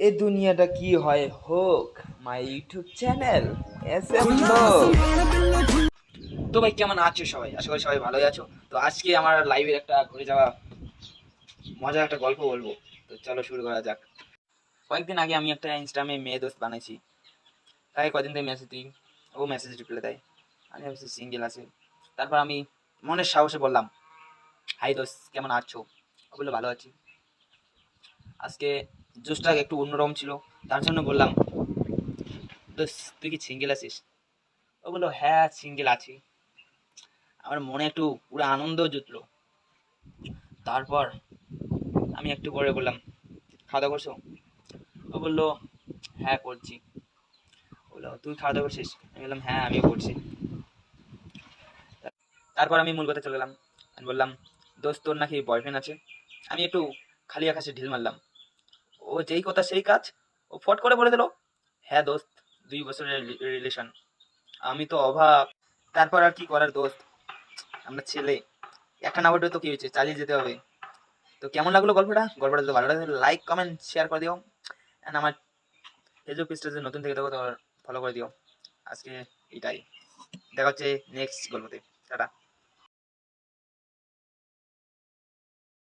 এ দুনিয়াটা কি হয় হোক, my YouTube channel S M blog. তো ভাই কেমন আছো সবাই? আশা করি সবাই ভালোই আছো। তো আজকে আমার লাইভের একটা ঘুরে যাওয়া মজার একটা গল্প বলবো। তো চলো শুরু করা যাক। কয়েকদিন আগে আমি একটা ইনস্টাগ্রামে মেয়ে দোস্ত বানাইছি। তাকে কদিন থেকে মেসেজ দিই, ও মেসেজ রিপ্লাই দেয়। আমি ভাবছি সিঙ্গেল আছে। তারপর আমি মনের সাহসে বললাম, হাই দোস্ত কেমন আছো? ও বললো ভালো আছি। আজকে জোসটা একটু অন্যরকম ছিল, তার জন্য বললাম, দোস্ত তুই কি সিঙ্গেল আছিস? ও বললো হ্যাঁ সিঙ্গেল আছি। আমার মনে একটু পুরো আনন্দ জুটলো। তারপর আমি একটু পরে বললাম, খাওয়া দাওয়া করছো? ও বললো হ্যাঁ করছি। বললো তুই খাওয়া দাওয়া করছিস? আমি বললাম হ্যাঁ আমিও করছি। তারপর আমি মূল কথা চলে গেলাম। আমি বললাম, দোস্ত তোর নাকি বয়ফ্রেন্ড আছে? আমি একটু খালি আকাশে ঢিল মারলাম। ও যেই কথা সেই কাজ, ও ফট করে বলে দিল, হ্যাঁ দোস্ত 2 বছরের রিলেশন। আমি তো অবাক। তারপর আর কি করার দোস্ত, আমরা ছেলে, একটা না বলতে তো কি হয়েছে, চালিয়ে যেতে হবে। তো কেমন লাগলো গল্পটা? গল্পটা যদি ভালো লাগে লাইক কমেন্ট শেয়ার করে দিও। অ্যান্ড আমার ফেসবুক পেজটা যদি নতুন থেকে থাকো তো ফলো করে দিও। আজকে এটাই, দেখা হচ্ছে নেক্সট গল্পতে। টাটা।